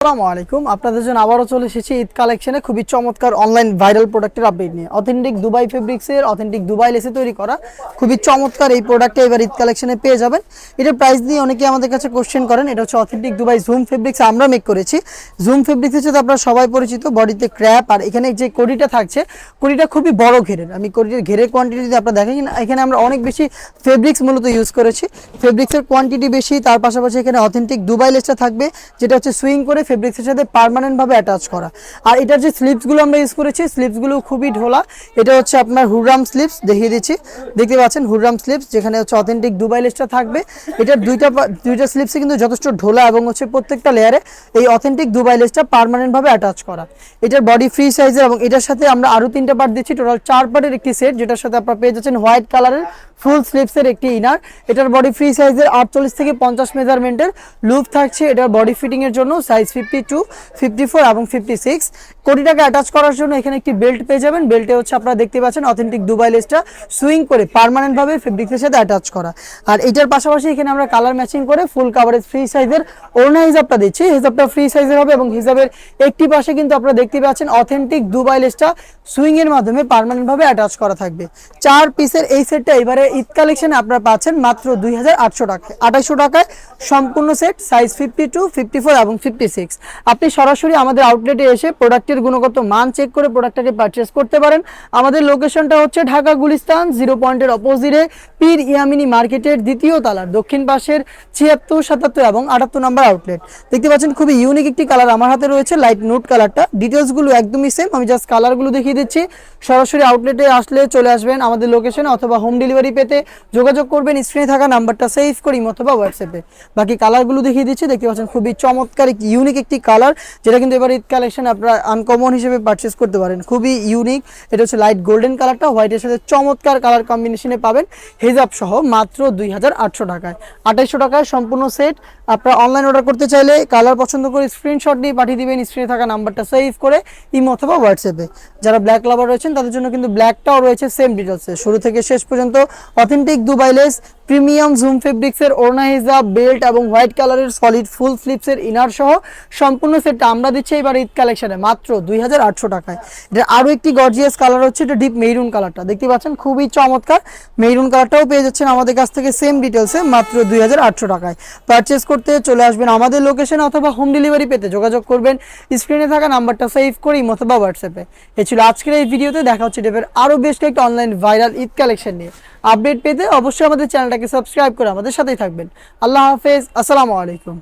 আসসালামু আলাইকুম। আপনাদের জন্য আবারও চলে এসেছি ঈদ কালেকশনে খুবই চমৎকার অনলাইন ভাইরাল প্রোডাক্টের আপডেট নিয়ে। অথেন্টিক দুবাই ফেব্রিক্সের অথেন্টিক দুবাই লেসে তৈরি করা খুবই চমৎকার এই প্রোডাক্টটা এবার ঈদ কালেকশনে পেয়ে যাবেন। এটার প্রাইস নিয়ে অনেকেই আমাদের কাছে কোশ্চেন করেন। এটা হচ্ছে অথেন্টিক দুবাই জুম ফেব্রিক্স, আমরা মেক করেছি। জুম ফেব্রিক্সের সাথে আপনারা সবাই পরিচিত, বডিতে ক্র্যাপ, আর এখানে যে কোডিটা থাকছে কোডিটা খুবই বড় ঘেরের। আমি কোডির ঘেরের কোয়ান্টিটি যদি আপনারা দেখেন, এখানে আমরা অনেক বেশি ফেব্রিক্স মূলত ইউজ করেছি। ফেব্রিক্সের কোয়ান্টিটি বেশি, তার পাশাপাশি এখানে অথেন্টিক দুবাই লেসটা থাকবে, যেটা হচ্ছে সুইং করে ফেব্রিক্সের সাথে পার্মানেন্ট ভাবে অ্যাটাচ করা। আর এটার যে স্লিপসগুলো আমরা ইউজ করেছি, স্লিপসগুলো খুবই ঢোলা। এটা হচ্ছে আপনার হুররাম স্লিপস, দেখিয়ে দিচ্ছি, দেখতে পাচ্ছেন হুররাম স্লিপস, যেখানে হচ্ছে অথেন্টিক দুবাই লেসটা থাকবে। এটার দুইটা স্লিপসে কিন্তু যথেষ্ট ঢোলা এবং হচ্ছে প্রত্যেকটা লেয়ারে এই অথেন্টিক দুবাই লেসটা পার্মানেন্ট ভাবে অ্যাটাচ করা। এটার বডি ফ্রি সাইজের এবং এটার সাথে আমরা আরো 3টা পার্ট দিচ্ছি, টোটাল 4 পার্টের একটি সেট, যেটার সাথে আপনারা পেয়ে যাচ্ছেন হোয়াইট কালারের ফুল স্লিপসের একটি ইনার। এটার বডি ফ্রি সাইজের 48 থেকে 50 মেজারমেন্টের লুপ থাকছে। এটার বডি ফিটিং এর জন্য সাইজ 52, 54 এবং 56। কোটিটাকে অ্যাটাচ করার জন্য এখানে একটি বেল্ট পেয়ে যাবেন। বেল্টে হচ্ছে আপনারা দেখতে পাচ্ছেন অথেন্টিক দুবাই লেসটা সুইং করে পার্মানেন্ট ভাবে ফেব্রিক্সের সাথে অ্যাটাচ করা। আর এটার পাশাপাশি এখানে আমরা কালার ম্যাচিং করে ফুল কাভারেজ ফ্রি সাইজের ওড়না হিজাবটা দিচ্ছি। হিজাবটা ফ্রি সাইজের হবে এবং হিজাবের একটি পাশে কিন্তু আপনারা দেখতে পাচ্ছেন অথেন্টিক দুবাই লেসটা সুইং এর মাধ্যমে পার্মানেন্ট ভাবে অ্যাটাচ করা থাকবে। 4 পিসের এই সেটটা এবারে ঈদ কালেকশনে আপনারা পাচ্ছেন মাত্র 2800 টাকায়। 2800 টাকায় সম্পূর্ণ সেট, সাইজ 52, 54 এবং 56। আপনি সরাসরি আমাদের আউটলেটে এসে প্রোডাক্টের গুণগত মান চেক করে প্রোডাক্টটাকে পারচেস করতে পারেন। আমাদের লোকেশনটা হচ্ছে ঢাকা গুলিস্তান 0 পয়েন্টের অপোজিটে পীর ইয়ামিনী মার্কেটের দ্বিতীয় তলার দক্ষিণ পাশের 76, 77 এবং 78 নম্বর আউটলেট। দেখতে পাচ্ছেন খুবই ইউনিক একটি কালার আমার হাতে রয়েছে, লাইট নোট কালারটা। ডিটেলসগুলো একদমই সেম, আমি জাস্ট কালারগুলো দেখিয়ে দিচ্ছি। সরাসরি আউটলেটে আসলে চলে আসবেন আমাদের লোকেশনে, অথবা হোম ডেলিভারি পেতে যোগাযোগ করবেন স্ক্রিনে থাকা নাম্বারটা সেভ করি অথবা হোয়াটসঅ্যাপে। বাকি কালারগুলো দেখিয়ে দিচ্ছি। দেখতে পাচ্ছেন খুবই চমৎকার ইউনিক একটি কালার, যেটা কিন্তু এবার ঈদ কালেকশন আপনারা আনকমন হিসেবে পারচেস করতে পারেন। খুবই ইউনিক। এটা হচ্ছে লাইট গোল্ডেন কালারটা হোয়াইটের সাথে চমৎকার কালার কম্বিনেশনে পাবেন হিজাব সহ মাত্র 2800 টাকায়। 2800 টাকায় সম্পূর্ণ সেট। আপনারা অনলাইন অর্ডার করতে চাইলে কালার পছন্দ করে স্ক্রিনশট নিয়ে পাঠিয়ে দিবেন স্ক্রিনে থাকা নাম্বারটা সেভ করে ইমো অথবা হোয়াটসঅ্যাপে। যারা ব্ল্যাক লাভার রয়েছেন তাদের জন্য কিন্তু ব্ল্যাকটাও রয়েছে সেম ডিটেলসে। শুরু থেকে শেষ পর্যন্ত authentic Dubai less, premium zoom ফেব্রিক্সের ওড়না হিজাব, বেল্ট এবং হোয়াইট কালারের সলিড ফুল স্লিপসের ইনার সহ সম্পূর্ণ সেটটা আমরা দিচ্ছি এবার ঈদ কালেকশনে মাত্র 2800 টাকায়। এটা আরো একটি গর্জিয়াস কালার হচ্ছে, এটা ডিপ মেরুন কালারটা, দেখতে পাচ্ছেন খুবই চমৎকার। মেরুন কালারটাও পেয়ে যাচ্ছেন আমাদের কাছ থেকে সেম ডিটেলসে মাত্র 2800 টাকায়। পারচেস করতে চলে আসবেন আমাদের লোকেশনে অথবা হোম ডেলিভারি পেতে যোগাযোগ করবেন স্ক্রিনে থাকা নাম্বারটা সেভ করি অথবা হোয়াটসঅ্যাপে। এ ছিল আজকের এই ভিডিওতে। দেখা হচ্ছে ডেভের আরো বেশ কয়েকটা অনলাইন ভাইরাল ঈদ কালেকশন নিয়ে। আপডেট পেতে অবশ্যই আমাদের চ্যানেলটাকে সাবস্ক্রাইব করে আমাদের সাথেই থাকবেন। আল্লাহ হাফেজ, আসসালামু আলাইকুম।